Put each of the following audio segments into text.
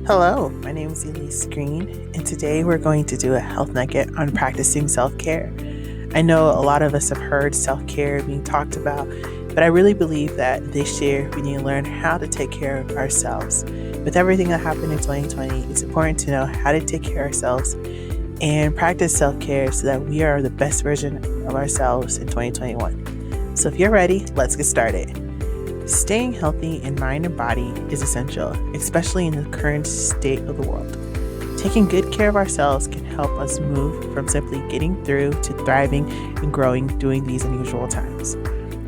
Hello, my name is Elise Green, and today we're going to do a health nugget on practicing self-care. I know a lot of us have heard self-care being talked about, but I really believe that this year we need to learn how to take care of ourselves. With everything that happened in 2020, it's important to know how to take care of ourselves and practice self-care so that we are the best version of ourselves in 2021. So if you're ready, let's get started. Staying healthy in mind and body is essential, especially in the current state of the world. Taking good care of ourselves can help us move from simply getting through to thriving and growing during these unusual times.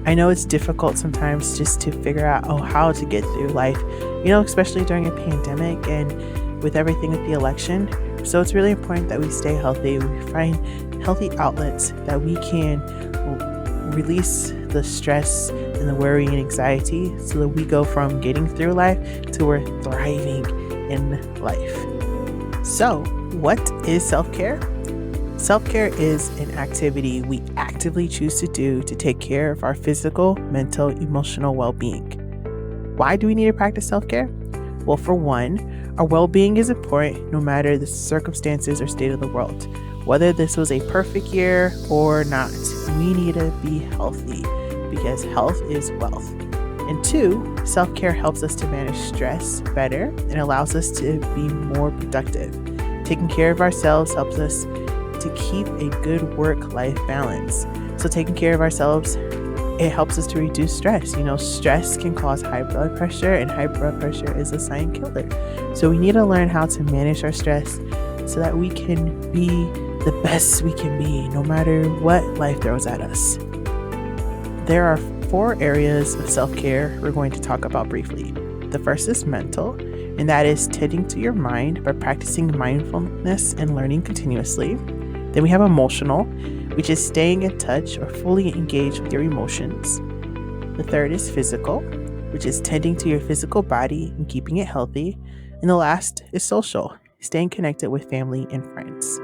I know it's difficult sometimes just to figure out how to get through life, especially during a pandemic and with everything with the election. So it's really important that we stay healthy. We find healthy outlets that we can release the stress and the worry and anxiety so that we go from getting through life to we're thriving in life. So, what is self-care? Self-care is an activity we actively choose to do to take care of our physical, mental, emotional well-being. Why do we need to practice self-care? Well, for one, our well-being is important no matter the circumstances or state of the world. Whether this was a perfect year or not, we need to be healthy because health is wealth. And two, self-care helps us to manage stress better and allows us to be more productive. Taking care of ourselves helps us to keep a good work-life balance. So taking care of ourselves, it helps us to reduce stress. Stress can cause high blood pressure, and high blood pressure is a silent killer. So we need to learn how to manage our stress so that we can be the best we can be, no matter what life throws at us. There are 4 areas of self-care we're going to talk about briefly. The first is mental, and that is tending to your mind by practicing mindfulness and learning continuously. Then we have emotional, which is staying in touch or fully engaged with your emotions. The third is physical, which is tending to your physical body and keeping it healthy. And the last is social, staying connected with family and friends.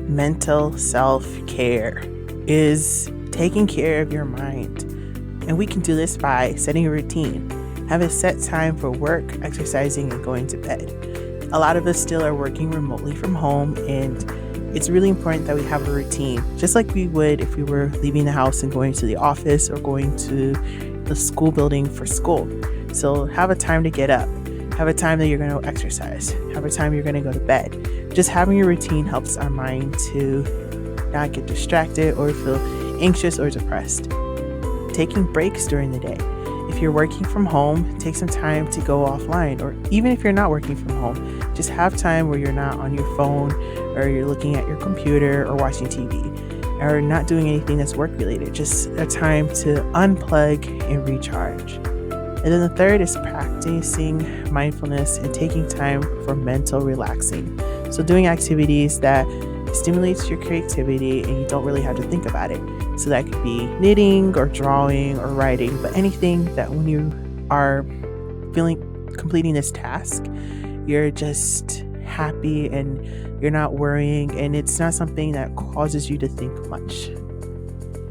Mental self-care is taking care of your mind. And we can do this by setting a routine. Have a set time for work, exercising, and going to bed. A lot of us still are working remotely from home, and it's really important that we have a routine, just like we would if we were leaving the house and going to the office or going to the school building for school. So have a time to get up. Have a time that you're going to exercise. Have a time you're going to go to bed. Just having a routine helps our mind to not get distracted or feel anxious or depressed. Taking breaks during the day. If you're working from home, take some time to go offline. Or even if you're not working from home, just have time where you're not on your phone or you're looking at your computer or watching TV or not doing anything that's work related. Just a time to unplug and recharge. And then the third is practicing mindfulness and taking time for mental relaxing. So doing activities that stimulates your creativity and you don't really have to think about it. So that could be knitting or drawing or writing, but anything that when you are completing this task, you're just happy and you're not worrying, and it's not something that causes you to think much.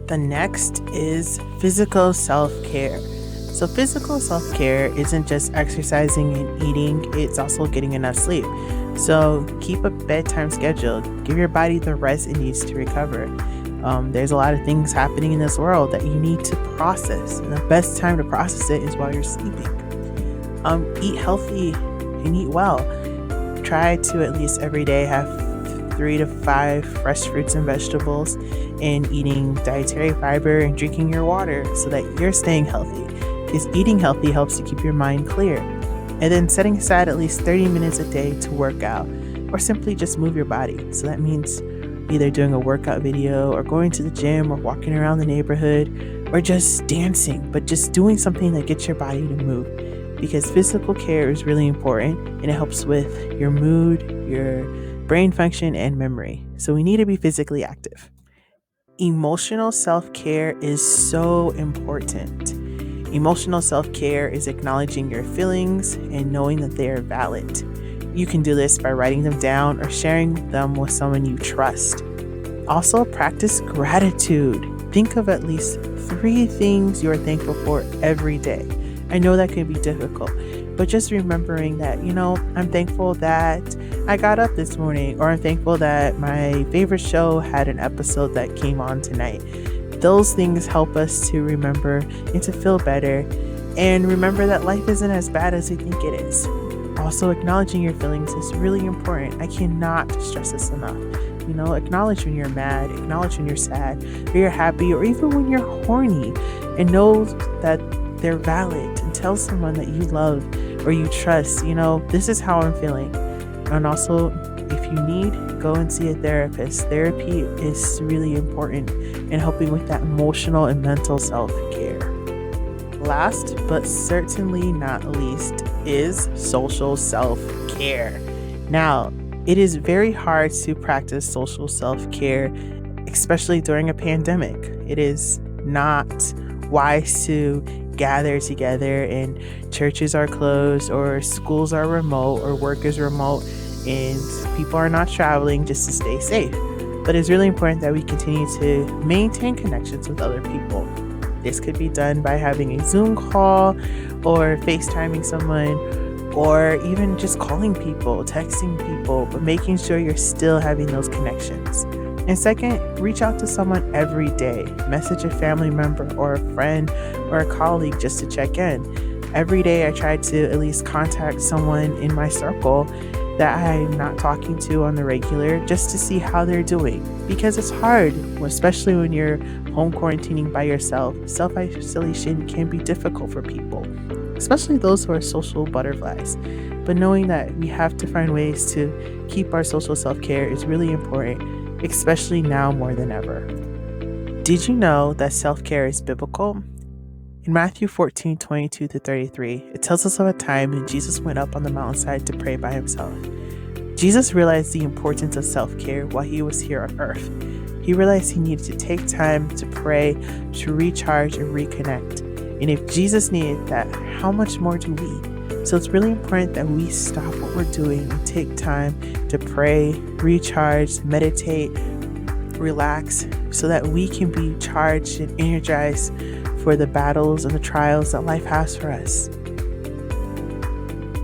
The next is physical self-care. So physical self-care isn't just exercising and eating, it's also getting enough sleep. So keep a bedtime schedule. Give your body the rest it needs to recover. There's a lot of things happening in this world that you need to process, and the best time to process it is while you're sleeping. Eat healthy and eat well. Try to at least every day have 3 to 5 fresh fruits and vegetables, and eating dietary fiber and drinking your water so that you're staying healthy. Because eating healthy helps to keep your mind clear. And then setting aside at least 30 minutes a day to work out or simply just move your body. So that means either doing a workout video or going to the gym or walking around the neighborhood or just dancing, but just doing something that gets your body to move. Because physical care is really important and it helps with your mood, your brain function, and memory. So we need to be physically active. Emotional self-care is so important. Emotional self-care is acknowledging your feelings and knowing that they are valid. You can do this by writing them down or sharing them with someone you trust. Also, practice gratitude. Think of at least 3 things you are thankful for every day. I know that can be difficult, but just remembering that, I'm thankful that I got up this morning, or I'm thankful that my favorite show had an episode that came on tonight. Those things help us to remember and to feel better, and remember that life isn't as bad as we think it is. Also, acknowledging your feelings is really important. I cannot stress this enough. Acknowledge when you're mad, acknowledge when you're sad, or you're happy, or even when you're horny, and know that they're valid, and tell someone that you love or you trust, this is how I'm feeling. And also, if you need, go and see a therapist. Therapy is really important in helping with that emotional and mental self-care. Last but certainly not least is social self-care. Now, it is very hard to practice social self-care, especially during a pandemic. It is not wise to gather together and churches are closed, or schools are remote, or work is remote, and people are not traveling just to stay safe. But it's really important that we continue to maintain connections with other people. This could be done by having a Zoom call, or FaceTiming someone, or even just calling people, texting people, but making sure you're still having those connections. And second, reach out to someone every day. Message a family member or a friend or a colleague just to check in. Every day I try to at least contact someone in my circle that I'm not talking to on the regular, just to see how they're doing. Because it's hard, especially when you're home quarantining by yourself. Self-isolation can be difficult for people, especially those who are social butterflies. But knowing that we have to find ways to keep our social self-care is really important, especially now more than ever. Did you know that self-care is biblical? In Matthew 14:22-33, it tells us of a time when Jesus went up on the mountainside to pray by himself. Jesus realized the importance of self-care while he was here on earth. He realized he needed to take time to pray, to recharge and reconnect. And if Jesus needed that, how much more do we? So it's really important that we stop what we're doing and take time to pray, recharge, meditate, relax, so that we can be charged and energized for the battles and the trials that life has for us.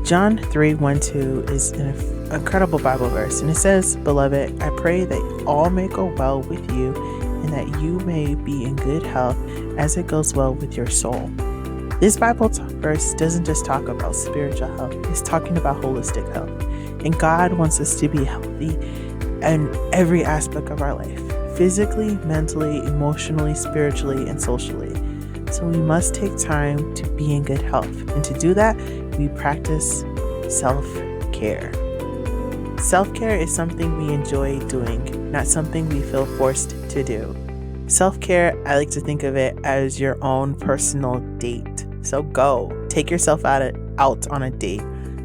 John 3:1-2 is an incredible Bible verse, and it says, "Beloved, I pray that all may go well with you, and that you may be in good health as it goes well with your soul." This Bible verse doesn't just talk about spiritual health, it's talking about holistic health. And God wants us to be healthy in every aspect of our life, physically, mentally, emotionally, spiritually, and socially. So we must take time to be in good health. And to do that, we practice self-care. Self-care is something we enjoy doing, not something we feel forced to do. Self-care, I like to think of it as your own personal date. So go, take yourself out on a date,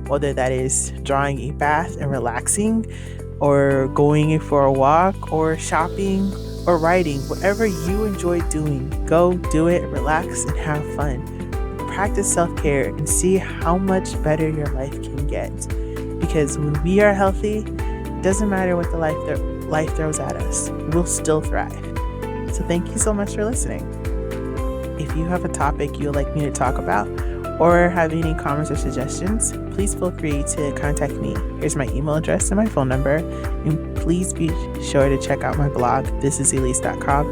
whether that is drawing a bath and relaxing, or going for a walk, or shopping, or writing. Whatever you enjoy doing, go do it, relax, and have fun. Practice self-care and see how much better your life can get. Because when we are healthy, it doesn't matter what the life throws at us, we'll still thrive. So thank you so much for listening. If you have a topic you would like me to talk about, or have any comments or suggestions, please feel free to contact me. Here's my email address and my phone number. And please be sure to check out my blog, thisiselise.com,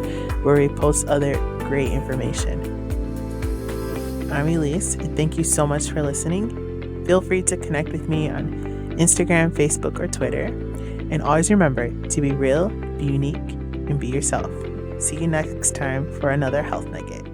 where we post other great information. I'm Elise, and thank you so much for listening. Feel free to connect with me on Instagram, Facebook, or Twitter. And always remember to be real, be unique, and be yourself. See you next time for another Health Nugget.